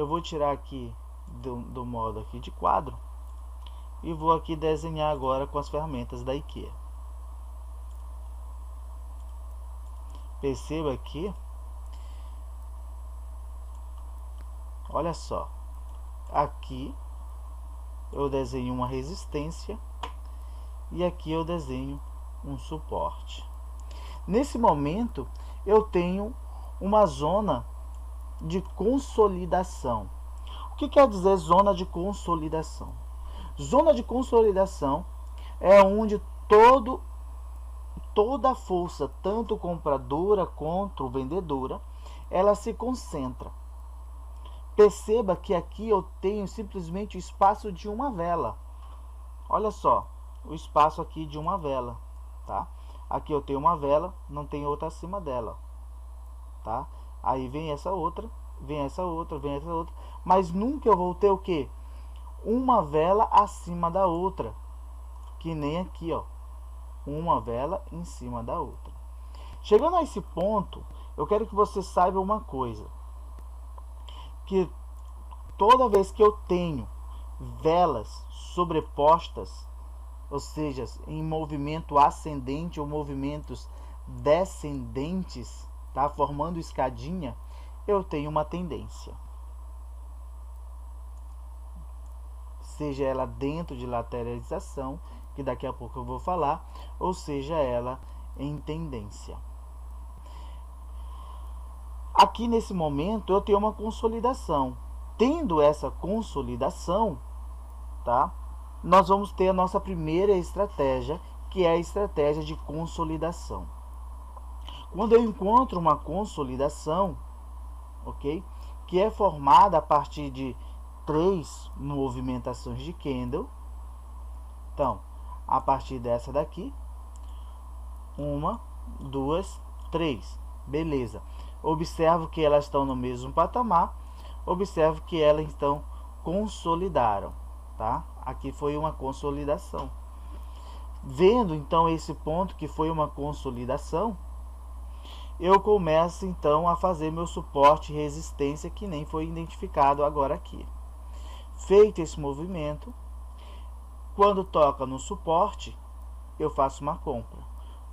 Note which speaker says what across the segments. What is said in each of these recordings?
Speaker 1: eu vou tirar aqui do modo aqui de quadro e vou aqui desenhar agora com as ferramentas da IKEA. Perceba aqui, olha só, aqui eu desenho uma resistência e aqui eu desenho um suporte. Nesse momento eu tenho uma zona de consolidação. O que quer dizer zona de consolidação? Zona de consolidação é onde toda a força, tanto compradora quanto vendedora, ela se concentra. Perceba que aqui eu tenho simplesmente o espaço de uma vela. Olha só, o espaço aqui de uma vela, tá? Aqui eu tenho uma vela, não tem outra acima dela, tá? Aí vem essa outra, vem essa outra, vem essa outra, mas nunca eu vou ter o quê? Uma vela acima da outra, que nem aqui, ó, uma vela em cima da outra. Chegando a esse ponto, eu quero que você saiba uma coisa, que toda vez que eu tenho velas sobrepostas, ou seja, em movimento ascendente ou movimentos descendentes, tá, formando escadinha, eu tenho uma tendência. Seja ela dentro de lateralização, que daqui a pouco eu vou falar, ou seja ela em tendência. Aqui nesse momento eu tenho uma consolidação. Tendo essa consolidação, tá, nós vamos ter a nossa primeira estratégia, que é a estratégia de consolidação. Quando eu encontro uma consolidação, ok, que é formada a partir de 3 movimentações de candle. Então, a partir dessa daqui, 1, 2, 3, beleza. Observo que elas estão no mesmo patamar, observo que elas então consolidaram, tá? Aqui foi uma consolidação. Vendo então esse ponto que foi uma consolidação, eu começo então a fazer meu suporte e resistência, que nem foi identificado agora aqui. Feito esse movimento, quando toca no suporte, eu faço uma compra.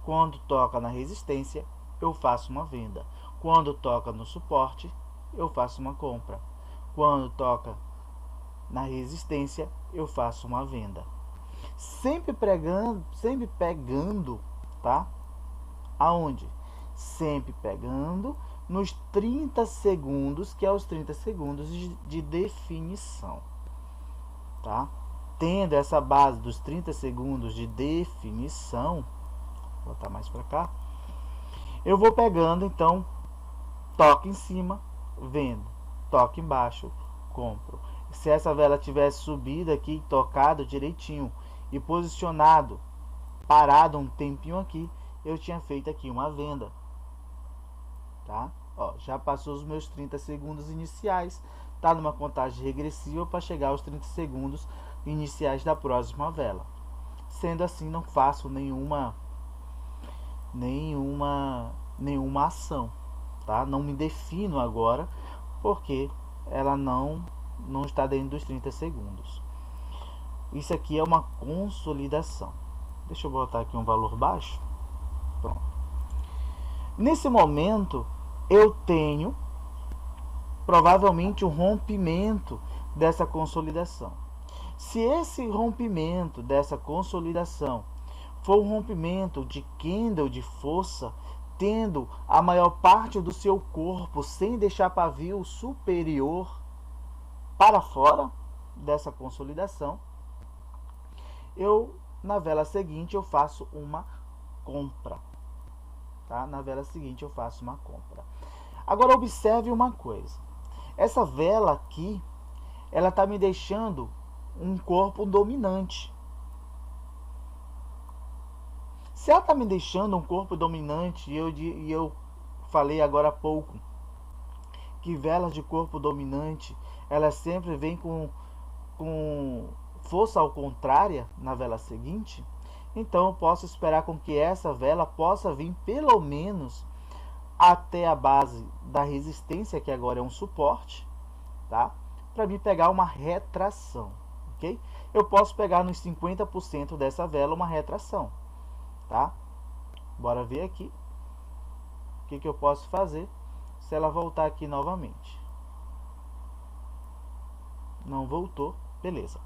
Speaker 1: Quando toca na resistência, eu faço uma venda. Quando toca no suporte, eu faço uma compra. Quando toca na resistência, eu faço uma venda. Sempre pegando, tá? Aonde? Sempre pegando nos 30 segundos, que é os 30 segundos de definição, tá? Tendo essa base dos 30 segundos de definição, vou botar mais para cá, eu vou pegando, então, toque em cima, vendo, toque embaixo, compro. Se essa vela tivesse subido aqui, tocado direitinho e posicionado, parado um tempinho aqui, eu tinha feito aqui uma venda, tá? Ó, já passou os meus 30 segundos iniciais, tá numa contagem regressiva para chegar aos 30 segundos iniciais da próxima vela. Sendo assim, não faço nenhuma ação, tá? Não me defino agora, porque ela não está dentro dos 30 segundos. Isso aqui é uma consolidação. Deixa eu botar aqui um valor baixo. Pronto. Nesse momento, eu tenho provavelmente um rompimento dessa consolidação. Se esse rompimento dessa consolidação for um rompimento de candle de força, tendo a maior parte do seu corpo sem deixar pavio superior para fora dessa consolidação, na vela seguinte eu faço uma compra, tá? Na vela seguinte eu faço uma compra. Agora observe uma coisa, essa vela aqui, ela está me deixando um corpo dominante. Se ela está me deixando um corpo dominante, e eu falei agora há pouco que velas de corpo dominante, elas sempre vêm com força ao contrária na vela seguinte, então eu posso esperar com que essa vela possa vir pelo menos até a base da resistência, que agora é um suporte, tá? para me pegar uma retração, ok? Eu posso pegar nos 50% dessa vela uma retração, tá? Bora ver aqui o que eu posso fazer se ela voltar aqui novamente. Não voltou, beleza.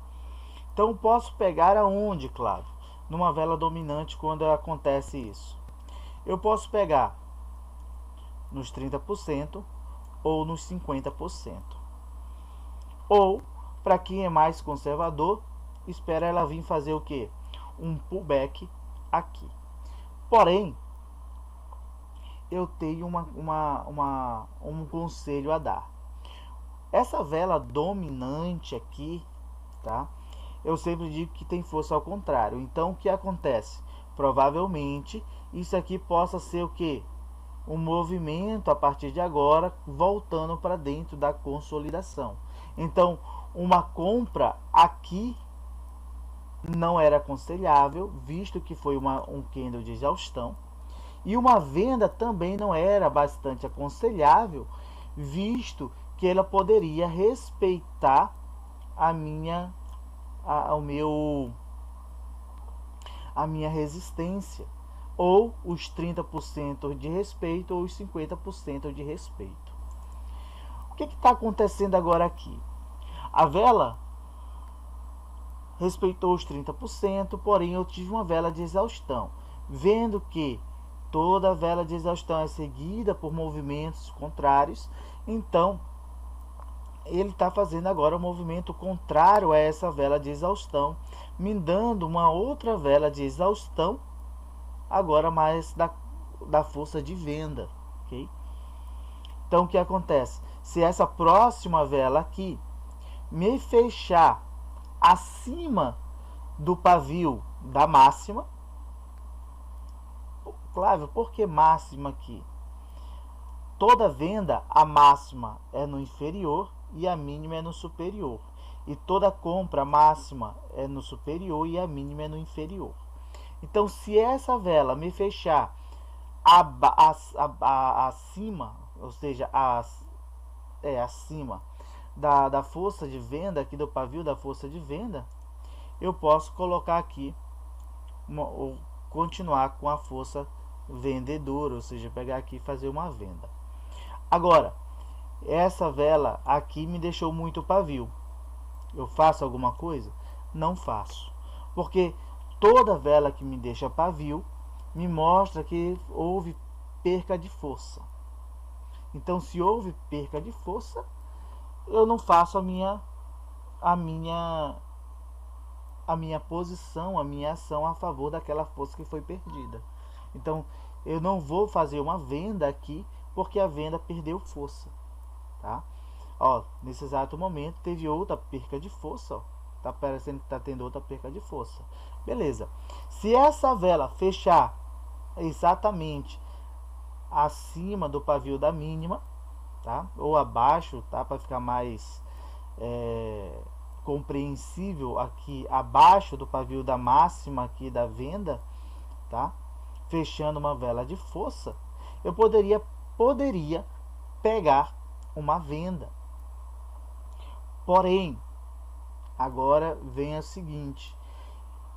Speaker 1: Então posso pegar aonde, claro? Numa vela dominante, quando acontece isso. Eu posso pegar nos 30% ou nos 50%. Ou, para quem é mais conservador, espera ela vir fazer o quê? Um pullback aqui. Porém, eu tenho um conselho a dar. Essa vela dominante aqui, tá? Eu sempre digo que tem força ao contrário. Então, o que acontece? Provavelmente, isso aqui possa ser o quê? Um movimento a partir de agora, voltando para dentro da consolidação. Então, uma compra aqui não era aconselhável, visto que foi um candle de exaustão. E uma venda também não era bastante aconselhável, visto que ela poderia respeitar a minha resistência, ou os 30% de respeito, ou os 50% de respeito. O que está acontecendo agora aqui? A vela respeitou os 30%, porém eu tive uma vela de exaustão. Vendo que toda vela de exaustão é seguida por movimentos contrários, então ele está fazendo agora um movimento contrário a essa vela de exaustão, me dando uma outra vela de exaustão, agora mais da força de venda, ok? Então o que acontece? Se essa próxima vela aqui me fechar acima do pavio da máxima, Flávio, por que máxima aqui? Toda venda, a máxima é no inferior e a mínima é no superior. E toda compra, a máxima é no superior e a mínima é no inferior. Então, se essa vela me fechar acima, ou seja, acima da força de venda, aqui do pavio da força de venda, eu posso colocar aqui, ou continuar com a força vendedora, ou seja, pegar aqui e fazer uma venda. Agora, essa vela aqui me deixou muito pavio. Eu faço alguma coisa? Não faço. Porque toda vela que me deixa pavio me mostra que houve perca de força. Então, se houve perca de força, eu não faço a minha posição, a minha ação a favor daquela força que foi perdida. Então, eu não vou fazer uma venda aqui, porque a venda perdeu força, tá? Ó, nesse exato momento teve outra perca de força, ó. Tá parecendo que tá tendo outra perca de força. Beleza. Se essa vela fechar exatamente acima do pavio da mínima, tá? Ou abaixo, tá? Para ficar mais compreensível, aqui abaixo do pavio da máxima aqui da venda, tá? Fechando uma vela de força, eu poderia pegar uma venda. Porém, agora vem a seguinte: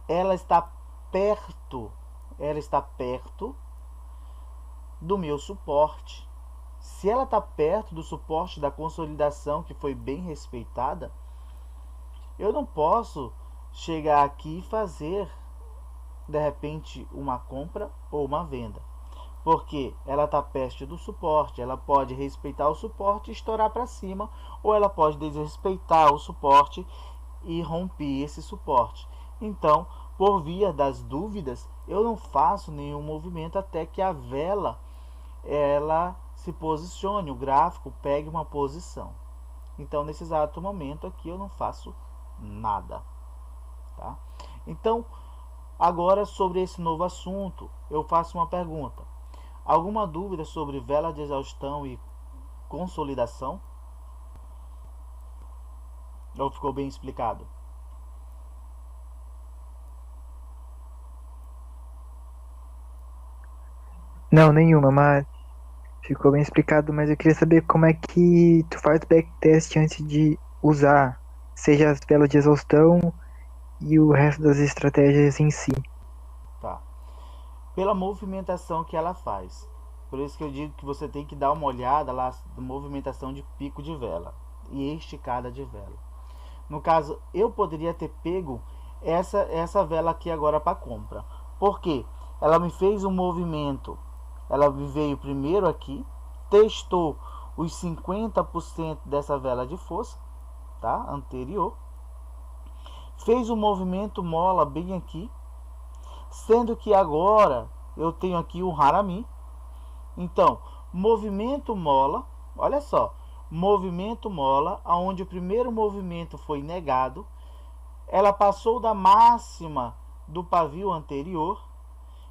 Speaker 1: ela está perto do meu suporte. Se ela está perto do suporte da consolidação, que foi bem respeitada, eu não posso chegar aqui e fazer de repente uma compra ou uma venda, porque ela está perto do suporte. Ela pode respeitar o suporte e estourar para cima, ou ela pode desrespeitar o suporte e romper esse suporte. Então, por via das dúvidas, eu não faço nenhum movimento até que a vela ela se posicione, o gráfico pegue uma posição. Então, nesse exato momento aqui, eu não faço nada, tá? Então, agora sobre esse novo assunto, eu faço uma pergunta. Alguma dúvida sobre vela de exaustão e consolidação? Ou ficou bem explicado?
Speaker 2: Não, nenhuma, mas ficou bem explicado, mas eu queria saber como é que tu faz o backtest antes de usar, seja as velas de exaustão e o resto das estratégias em si.
Speaker 1: Tá. Pela movimentação que ela faz. Por isso que eu digo que você tem que dar uma olhada lá na movimentação de pico de vela e esticada de vela. No caso, eu poderia ter pego essa vela aqui agora para compra. Por quê? Ela me fez um movimento. Ela veio primeiro aqui, testou os 50% dessa vela de força, tá? Anterior. Fez um movimento mola bem aqui, sendo que agora eu tenho aqui o Harami. Então, movimento mola, olha só, movimento mola, onde o primeiro movimento foi negado, ela passou da máxima do pavio anterior,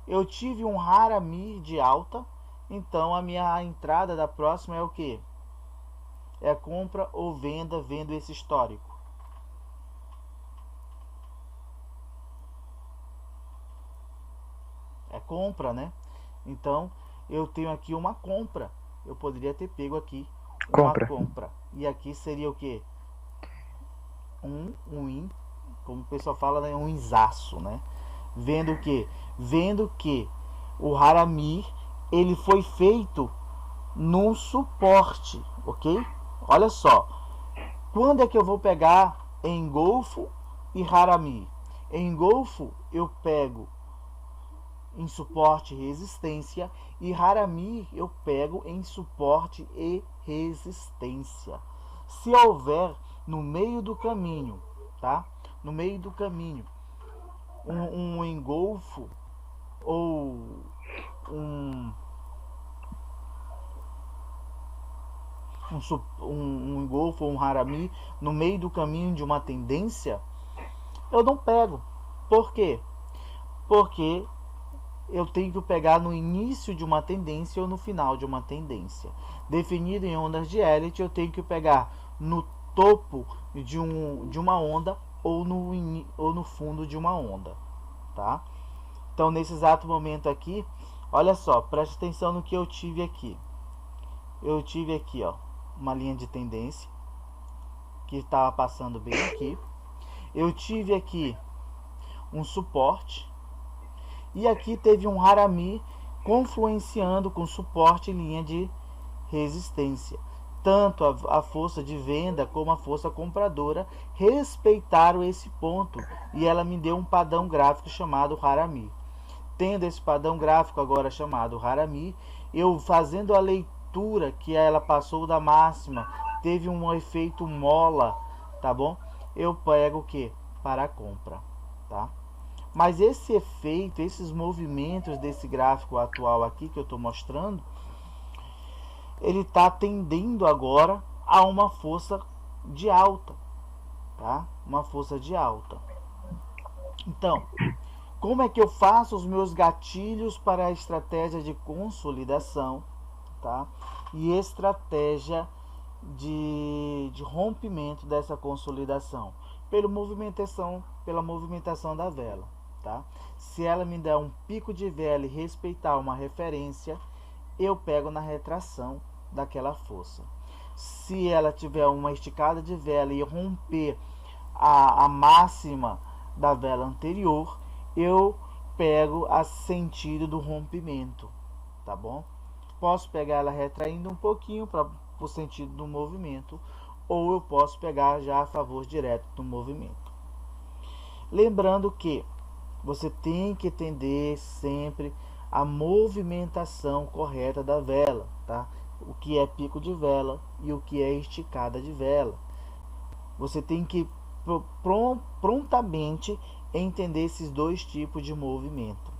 Speaker 1: eu tive um Harami de alta, então a minha entrada da próxima é o que? É compra ou venda, vendo esse histórico. É compra, né? Então, eu tenho aqui uma compra. Eu poderia ter pego aqui uma compra. E aqui seria o que? Um win, como o pessoal fala, né? Um insaço, né? Vendo o que? Vendo que o Harami, ele foi feito num suporte, ok? Olha só. Quando é que eu vou pegar engolfo e Harami? Engolfo eu pego em suporte e resistência, e Harami eu pego em suporte e resistência. Se houver no meio do caminho, tá? No meio do caminho, um engolfo ou um engolfo ou um Harami no meio do caminho de uma tendência, eu não pego. Por quê? Porque eu tenho que pegar no início de uma tendência ou no final de uma tendência. Definido em ondas de Elliott, eu tenho que pegar no topo de uma onda ou no fundo de uma onda, tá? Então, nesse exato momento aqui, olha só, preste atenção no que eu tive aqui. Eu tive aqui, ó, uma linha de tendência que estava passando bem aqui. Eu tive aqui um suporte. E aqui teve um Harami confluenciando com suporte e linha de resistência. Tanto a força de venda como a força compradora respeitaram esse ponto. E ela me deu um padrão gráfico chamado Harami. Tendo esse padrão gráfico agora chamado Harami, eu fazendo a leitura que ela passou da máxima, teve um efeito mola, tá bom? Eu pego o que? Para a compra, tá? Mas esse efeito, esses movimentos desse gráfico atual aqui que eu estou mostrando, ele está tendendo agora a uma força de alta, tá? Uma força de alta. Então, como é que eu faço os meus gatilhos para a estratégia de consolidação, tá? E estratégia de rompimento dessa consolidação? Pela movimentação da vela. Tá? Se ela me der um pico de vela e respeitar uma referência, eu pego na retração daquela força. Se ela tiver uma esticada de vela e romper a máxima da vela anterior, eu pego a sentido do rompimento, tá bom? Posso pegar ela retraindo um pouquinho para o sentido do movimento, ou eu posso pegar já a favor direto do movimento. Lembrando que você tem que entender sempre a movimentação correta da vela, tá? O que é pico de vela e o que é esticada de vela. Você tem que prontamente entender esses dois tipos de movimento.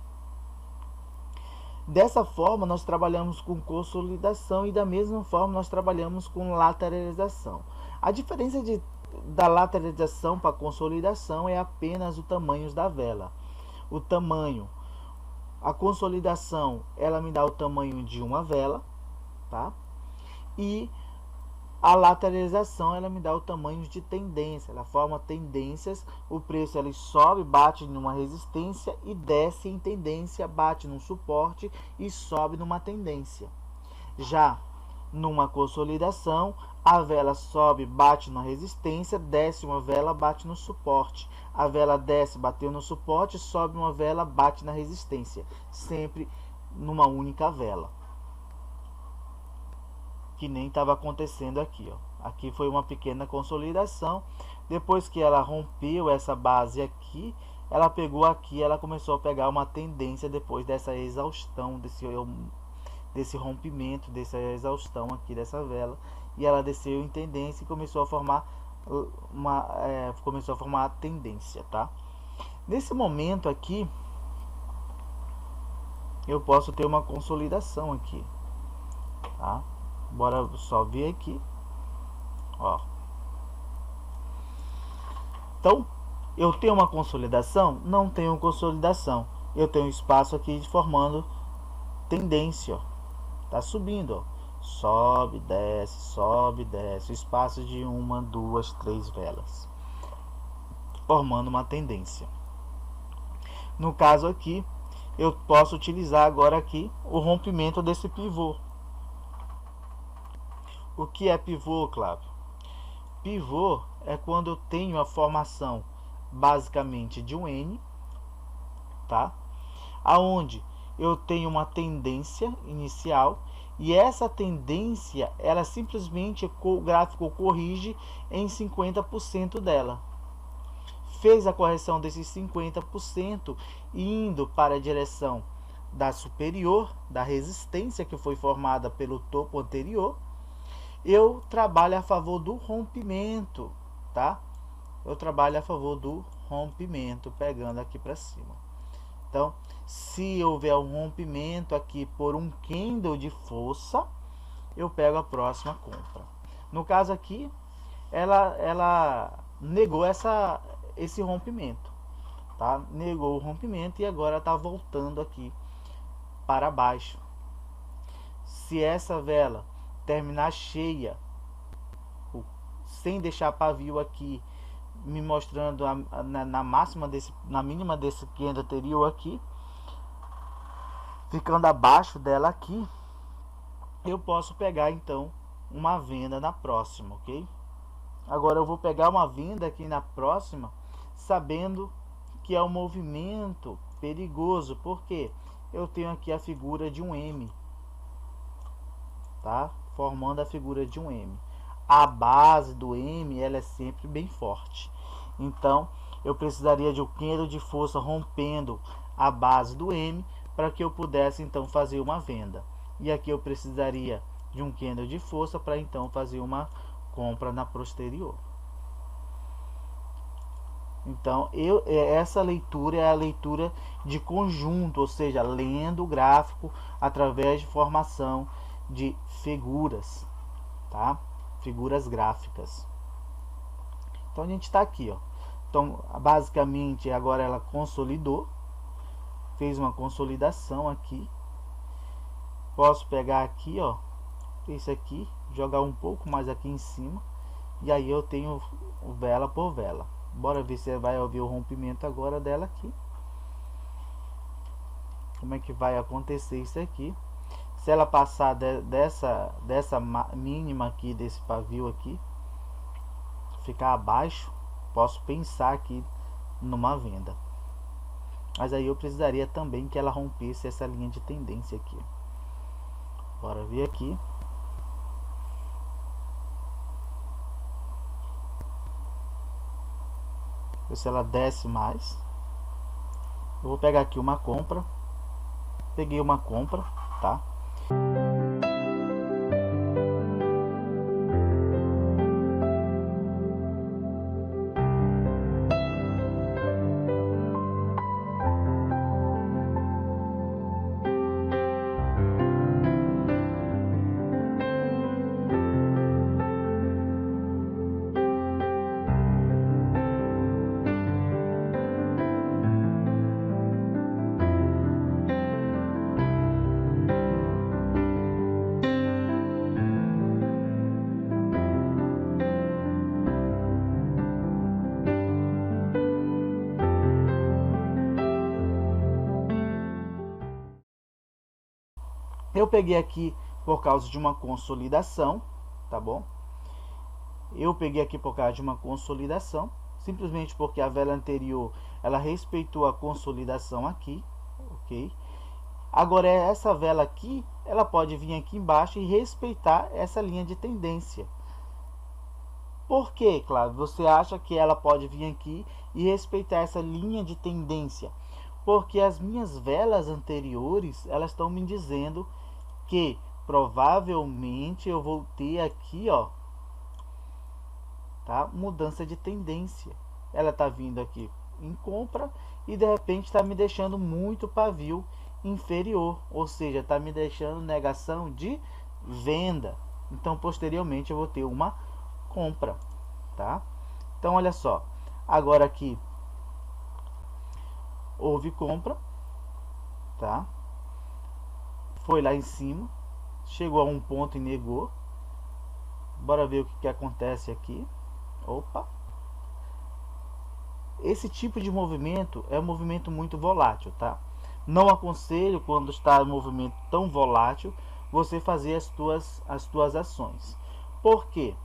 Speaker 1: Dessa forma, nós trabalhamos com consolidação e da mesma forma nós trabalhamos com lateralização. A diferença da lateralização para a consolidação é apenas o tamanho da vela. O tamanho, a consolidação, ela me dá o tamanho de uma vela, tá? E a lateralização, ela me dá o tamanho de tendência. Ela forma tendências, o preço ele sobe, bate numa resistência e desce em tendência, bate num suporte e sobe numa tendência. Já numa consolidação, a vela sobe, bate na resistência, desce uma vela, bate no suporte. A vela desce, bateu no suporte, sobe uma vela, bate na resistência. Sempre numa única vela. Que nem estava acontecendo aqui, ó. Aqui foi uma pequena consolidação. Depois que ela rompeu essa base aqui, ela pegou aqui, ela começou a pegar uma tendência depois dessa exaustão, desse rompimento, dessa exaustão aqui dessa vela, e ela desceu em tendência e começou a formar a tendência, tá? Nesse momento aqui, eu posso ter uma consolidação aqui, tá? Bora só ver aqui, ó. Então, eu tenho uma consolidação? Não tenho consolidação. Eu tenho espaço aqui formando tendência, ó. Tá subindo, ó. Sobe, desce, espaço de uma, duas, três velas, formando uma tendência. No caso aqui, eu posso utilizar agora aqui o rompimento desse pivô. O que é pivô, Cláudio? Pivô é quando eu tenho a formação basicamente de um N, tá? Aonde eu tenho uma tendência inicial e essa tendência, ela simplesmente, o gráfico corrige em 50% dela. Fez a correção desses 50%, indo para a direção da superior, da resistência que foi formada pelo topo anterior. Eu trabalho a favor do rompimento, tá? Eu trabalho a favor do rompimento, pegando aqui para cima. Então, se houver um rompimento aqui por um candle de força, eu pego a próxima compra. No caso aqui, ela negou esse rompimento, tá? Negou o rompimento e agora está voltando aqui para baixo. Se essa vela terminar cheia, sem deixar pavio aqui, me mostrando na mínima desse candle anterior aqui, ficando abaixo dela aqui, eu posso pegar então uma venda na próxima, ok? Agora eu vou pegar uma venda aqui na próxima, sabendo que é um movimento perigoso, porque eu tenho aqui a figura de um M, tá? Formando a figura de um M. A base do M, ela é sempre bem forte. Então, eu precisaria de um candle de força rompendo a base do M para que eu pudesse então fazer uma venda. E aqui eu precisaria de um candle de força para então fazer uma compra na posterior. Então, essa leitura é a leitura de conjunto, ou seja, lendo o gráfico através de formação de figuras, tá? Figuras gráficas. Então a gente está aqui, ó. Então, basicamente, agora ela consolidou, fez uma consolidação aqui. Posso pegar aqui, ó, esse aqui, jogar um pouco mais aqui em cima, e aí eu tenho vela por vela. Bora ver se vai ouvir o rompimento agora dela aqui. Como é que vai acontecer isso aqui? Se ela passar dessa mínima aqui, desse pavio aqui, ficar abaixo, posso pensar aqui numa venda. Mas aí eu precisaria também que ela rompesse essa linha de tendência aqui. Bora ver aqui. Ver se ela desce mais. Eu vou pegar aqui uma compra. Peguei uma compra, tá? Eu peguei aqui por causa de uma consolidação, tá bom? Eu peguei aqui por causa de uma consolidação, simplesmente porque a vela anterior ela respeitou a consolidação aqui, ok? Agora essa vela aqui, ela pode vir aqui embaixo e respeitar essa linha de tendência. Por quê, Cláudio? Você acha que ela pode vir aqui e respeitar essa linha de tendência? Porque as minhas velas anteriores, elas estão me dizendo que provavelmente eu vou ter aqui, ó, tá? Mudança de tendência. Ela está vindo aqui em compra e de repente está me deixando muito pavio inferior, ou seja, está me deixando negação de venda. Então posteriormente eu vou ter uma compra, tá? Então olha só, agora aqui houve compra, tá? Foi lá em cima, chegou a um ponto e negou. Bora ver o que acontece aqui. Opa! Esse tipo de movimento é um movimento muito volátil, tá? Não aconselho, quando está em movimento tão volátil, você fazer as tuas ações. Por quê?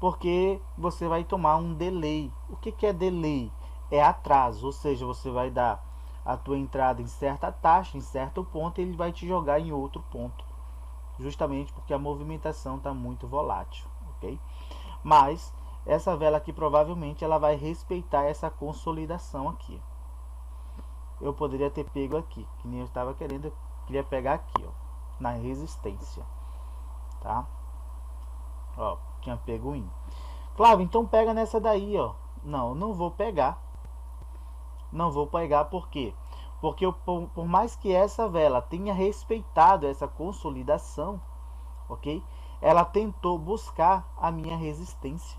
Speaker 1: Porque você vai tomar um delay. O que é delay? É atraso, ou seja, você vai dar a tua entrada em certa taxa, em certo ponto, e ele vai te jogar em outro ponto. Justamente porque a movimentação está muito volátil, ok? Mas essa vela aqui provavelmente ela vai respeitar essa consolidação aqui. Eu poderia ter pego aqui, que nem eu estava querendo, eu queria pegar aqui, ó, na resistência, tá? Ó, tinha pego em. Flávio, então pega nessa daí, ó. Não, não vou pegar. Não vou pegar por quê? Porque por mais que essa vela tenha respeitado essa consolidação, ok? Ela tentou buscar a minha resistência.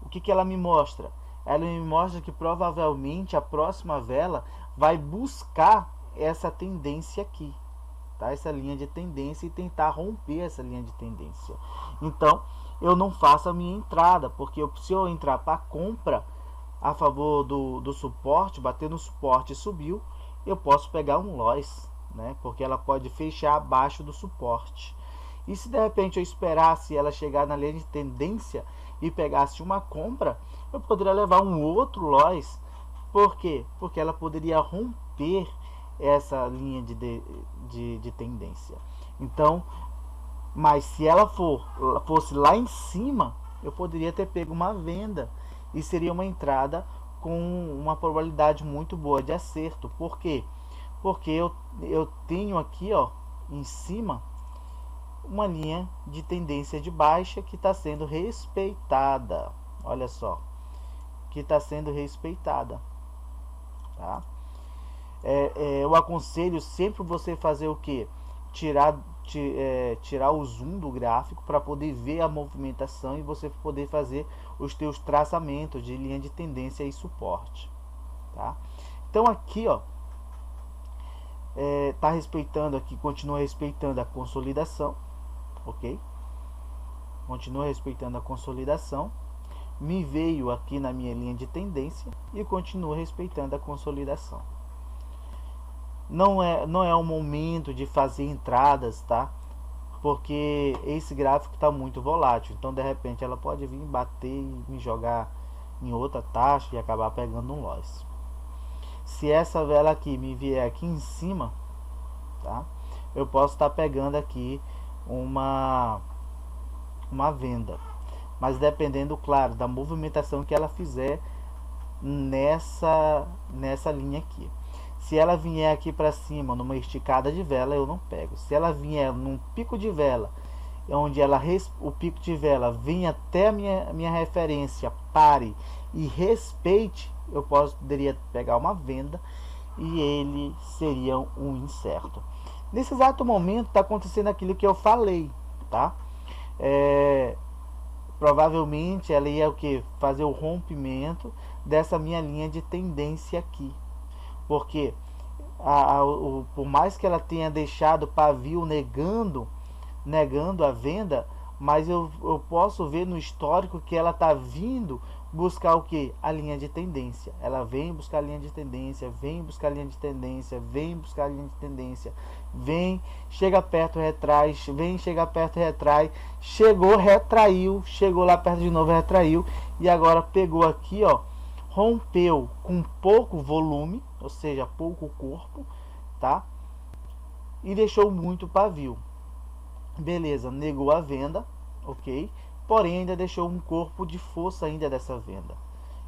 Speaker 1: O que ela me mostra? Ela me mostra que provavelmente a próxima vela vai buscar essa tendência aqui, tá? Essa linha de tendência e tentar romper essa linha de tendência. Então, eu não faço a minha entrada, porque se eu entrar para compra a favor do suporte, bater no suporte e subiu, eu posso pegar um loss, né? Porque ela pode fechar abaixo do suporte. E se de repente eu esperasse ela chegar na linha de tendência e pegasse uma compra, eu poderia levar um outro loss. Por quê? Porque ela poderia romper essa linha de tendência. Então, mas se ela fosse lá em cima, eu poderia ter pego uma venda e seria uma entrada com uma probabilidade muito boa de acerto. Por quê? Porque eu tenho aqui, ó, em cima, uma linha de tendência de baixa que está sendo respeitada. Olha só, que está sendo respeitada, tá? Eu aconselho sempre você fazer o que? Tirar o zoom do gráfico para poder ver a movimentação e você poder fazer os teus traçamentos de linha de tendência e suporte, tá? Então aqui, ó, tá respeitando aqui, continua respeitando a consolidação, ok? Continua respeitando a consolidação, me veio aqui na minha linha de tendência e continua respeitando a consolidação. Não é o momento de fazer entradas, tá? Porque esse gráfico está muito volátil. Então, de repente, ela pode vir bater e me jogar em outra taxa e acabar pegando um loss. Se essa vela aqui me vier aqui em cima, tá? Eu posso estar pegando aqui uma venda. Mas dependendo, claro, da movimentação que ela fizer nessa linha aqui. Se ela vier aqui para cima numa esticada de vela, eu não pego. Se ela vier num pico de vela, onde o pico de vela vem até a minha referência, pare e respeite, eu poderia pegar uma venda e ele seria um incerto. Nesse exato momento está acontecendo aquilo que eu falei, tá? Provavelmente ela ia o que? Fazer o rompimento dessa minha linha de tendência aqui. Porque por mais que ela tenha deixado pavio negando a venda, mas eu posso ver no histórico que ela está vindo buscar o que? A linha de tendência. Ela vem buscar a linha de tendência, vem buscar a linha de tendência, vem buscar a linha de tendência, vem, chega perto, retrai, vem, chega perto, retrai, chegou, retraiu, chegou lá perto de novo, retraiu, e agora pegou aqui, ó, rompeu com pouco volume, ou seja, pouco corpo, tá? E deixou muito pavio. Beleza, negou a venda, ok? Porém ainda deixou um corpo de força ainda dessa venda.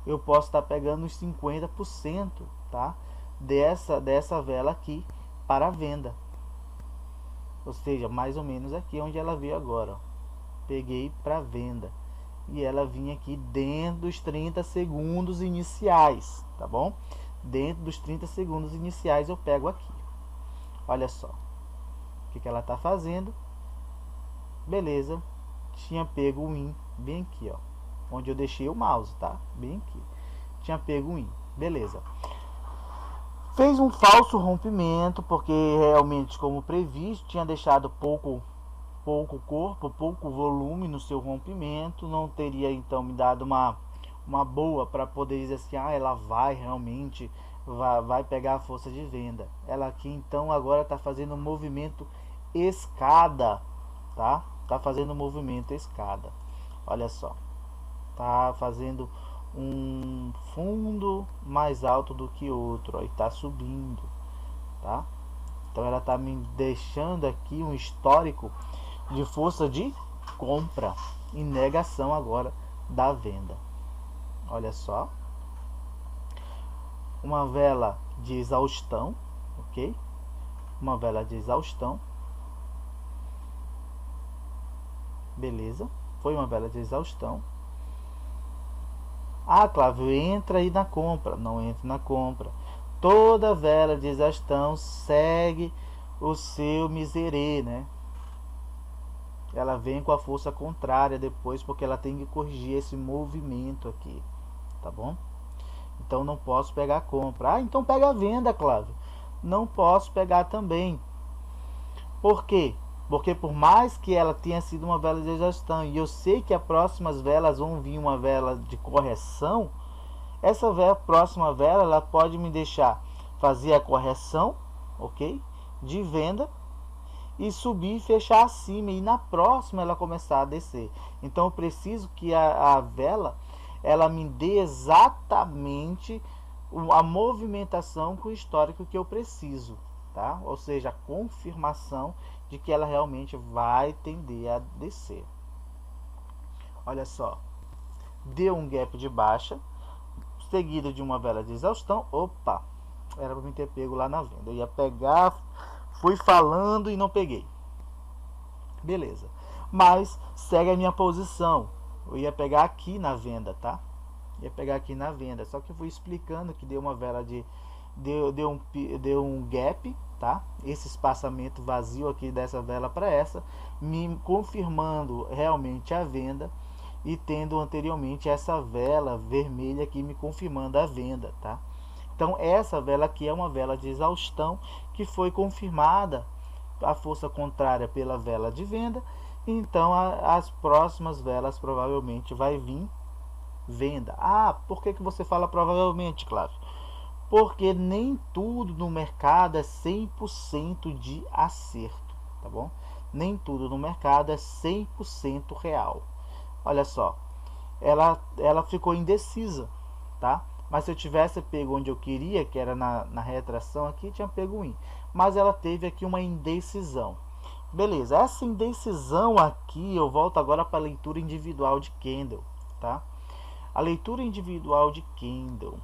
Speaker 1: Eu posso estar pegando uns 50%, tá? Dessa vela aqui para a venda. Ou seja, mais ou menos aqui onde ela veio agora, ó. Peguei para venda. E ela vinha aqui dentro dos 30 segundos iniciais, tá bom? Dentro dos 30 segundos iniciais eu pego aqui. Olha só. O que ela está fazendo? Beleza. Tinha pego o IN bem aqui, ó. Onde eu deixei o mouse, tá? Bem aqui. Tinha pego o IN. Beleza. Fez um falso rompimento, porque realmente, como previsto, tinha deixado pouco corpo, pouco volume no seu rompimento. Não teria então me dado uma boa para poder dizer assim, ah, ela vai realmente vai pegar a força de venda. Ela aqui então agora está fazendo um movimento escada, tá? Tá fazendo um movimento escada. Olha só, tá fazendo um fundo mais alto do que outro, ó, e tá subindo, tá? Então ela tá me deixando aqui um histórico de força de compra e negação agora da venda. Olha só, uma vela de exaustão, ok? Uma vela de exaustão. Beleza, foi uma vela de exaustão. Ah, Clávio, entra aí na compra. Não entra na compra. Toda vela de exaustão segue o seu miserê, né? Ela vem com a força contrária depois, porque ela tem que corrigir esse movimento aqui, tá bom? Então não posso pegar a compra. Ah, então pega a venda, Clávio. Não posso pegar também. Por quê? Porque por mais que ela tenha sido uma vela de exaustão e eu sei que as próximas velas vão vir uma vela de correção, essa próxima vela ela pode me deixar fazer a correção, ok? De venda e subir e fechar acima e na próxima ela começar a descer. Então eu preciso que a vela ela me dê exatamente a movimentação com o histórico que eu preciso, tá? Ou seja, a confirmação de que ela realmente vai tender a descer. Olha só, deu um gap de baixa, seguido de uma vela de exaustão. Opa, era para mim ter pego lá na venda. Eu ia pegar, fui falando e não peguei. Beleza, mas segue a minha posição. Eu ia pegar aqui na venda, tá? Ia pegar aqui na venda, só que eu fui explicando que deu uma vela de deu um gap, tá? Esse espaçamento vazio aqui dessa vela para essa, me confirmando realmente a venda e tendo anteriormente essa vela vermelha aqui me confirmando a venda, tá? Então essa vela aqui é uma vela de exaustão que foi confirmada a força contrária pela vela de venda. Então as próximas velas provavelmente vai vir venda. Ah, por que você fala provavelmente, Clávio? Porque nem tudo no mercado é 100% de acerto, tá bom? Nem tudo no mercado é 100% real. Olha só, ela ficou indecisa, tá? Mas se eu tivesse pego onde eu queria, que era na retração aqui, tinha pego um IN. Mas ela teve aqui uma indecisão. Beleza, essa indecisão aqui, eu volto agora para a leitura individual de candle, tá? A leitura individual de candle.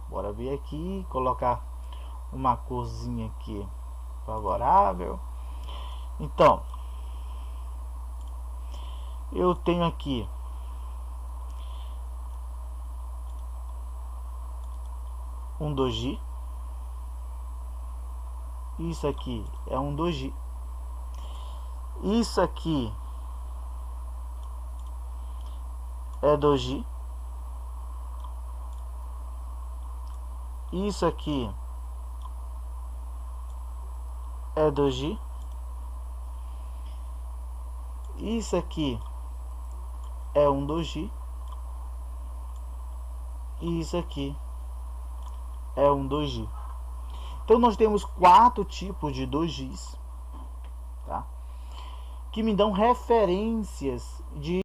Speaker 1: Bora ver aqui, colocar uma corzinha aqui favorável. Então, eu tenho aqui um doji. Isso aqui é um doji. Isso aqui é doji. Isso aqui é doji. Isso aqui é um doji. E isso aqui é um doji. Então nós temos 4 tipos de dojis, tá? Que me dão referências de